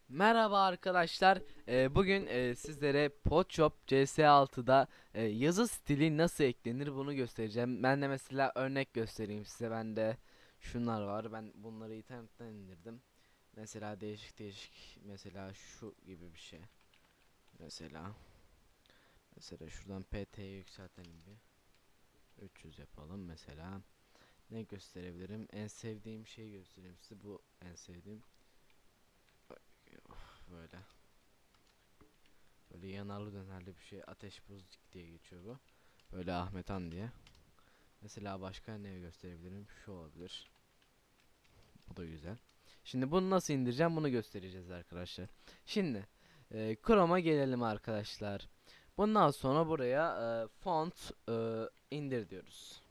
Merhaba arkadaşlar. Bugün sizlere Photoshop CS6'da yazı stili nasıl eklenir bunu göstereceğim. Ben de mesela örnek göstereyim size. Bende şunlar var. Ben bunları internetten indirdim. Mesela değişik değişik, mesela şu gibi bir şey. Mesela şuradan PT'yi yükseltelim bir. 300 yapalım mesela. Ne gösterebilirim? En sevdiğim şeyi göstereyim size. Bu en sevdiğim. Böyle. Böyle yanarlı dönerli bir şey. Ateş buz diye geçiyor bu. Böyle Ahmet Han diye. Mesela başka ne gösterebilirim? Şu olabilir. Bu da güzel. Şimdi bunu nasıl indireceğim bunu göstereceğiz arkadaşlar. Şimdi Chrome'a gelelim arkadaşlar. Bundan sonra buraya font indir diyoruz.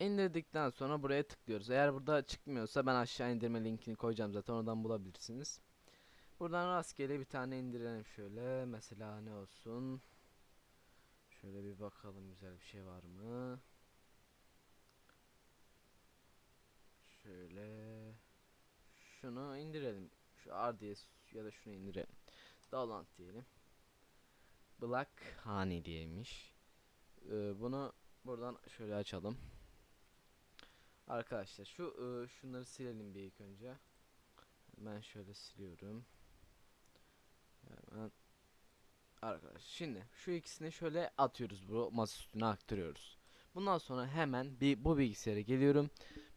İndirdikten sonra buraya tıklıyoruz. Eğer burada çıkmıyorsa ben aşağı indirme linkini koyacağım, zaten oradan bulabilirsiniz. Buradan rastgele bir tane indirelim şöyle. Mesela ne olsun? Şöyle bir bakalım, güzel bir şey var mı? Şöyle şunu indirelim. Şu RDS ya da şunu indirelim. Download diyelim. Black Honey diyemiş. Bunu buradan şöyle açalım. Arkadaşlar şunları silelim bir ilk önce. Ben şöyle siliyorum. Hemen. Arkadaşlar şimdi şu ikisini şöyle atıyoruz, bu masa üstüne aktarıyoruz. Bundan sonra hemen bu bilgisayara geliyorum.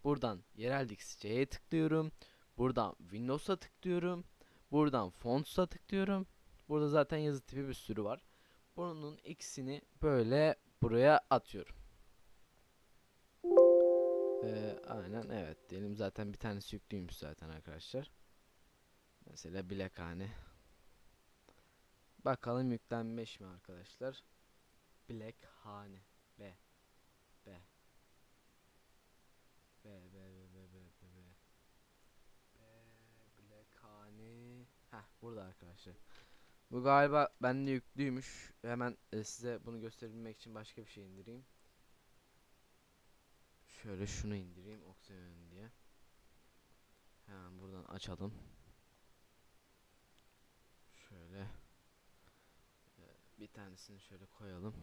Buradan yerel C'ye tıklıyorum. Buradan Windows'a tıklıyorum. Buradan Fonts'a tıklıyorum. Burada zaten yazı tipi bir sürü var. Bunun ikisini böyle buraya atıyorum. Aynen evet diyelim, zaten bir tanesi yüklüymüş zaten arkadaşlar. Mesela Black. Bakalım yüklenmiş mi arkadaşlar? Black Hane. B. B. B. B. B. B. B. B. Black Hane. Heh, burada arkadaşlar. Bu galiba bende yüklüymüş. Hemen size bunu gösterebilmek için başka bir şey indireyim. Şöyle şunu indireyim Oxygen diye. Hemen buradan açalım. Şöyle bir tanesini şöyle koyalım.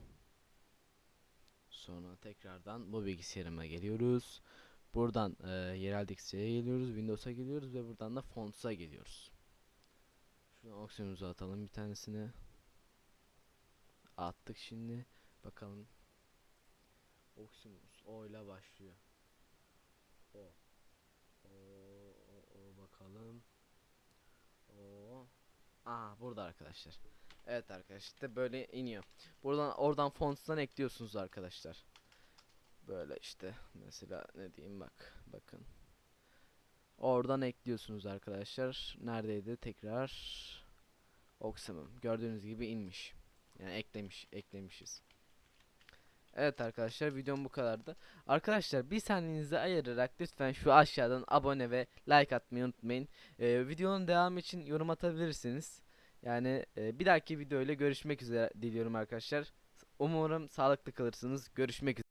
Sonra tekrardan bu bilgisayarıma geliyoruz. Buradan yerel diksiyeye geliyoruz, Windows'a geliyoruz ve buradan da Fonts'a geliyoruz. Şuradan Oxygen'umuzu atalım bir tanesini. Attık şimdi. Bakalım. Oxygen'umuz O ile başlıyor. O. Bakalım. O. Aa, burada arkadaşlar. Evet arkadaşlar, işte böyle iniyor. Oradan fonts'tan ekliyorsunuz arkadaşlar. Böyle işte mesela ne diyeyim, bakın. Oradan ekliyorsunuz arkadaşlar. Neredeydi tekrar? Oximum. Gördüğünüz gibi inmiş. Yani eklemişiz. Evet arkadaşlar, videom bu kadardı. Arkadaşlar bir saniyenizi ayırarak lütfen şu aşağıdan abone ve like atmayı unutmayın. Videonun devamı için yorum atabilirsiniz. Yani bir dahaki videoyla görüşmek üzere diliyorum arkadaşlar. Umarım sağlıklı kalırsınız. Görüşmek üzere.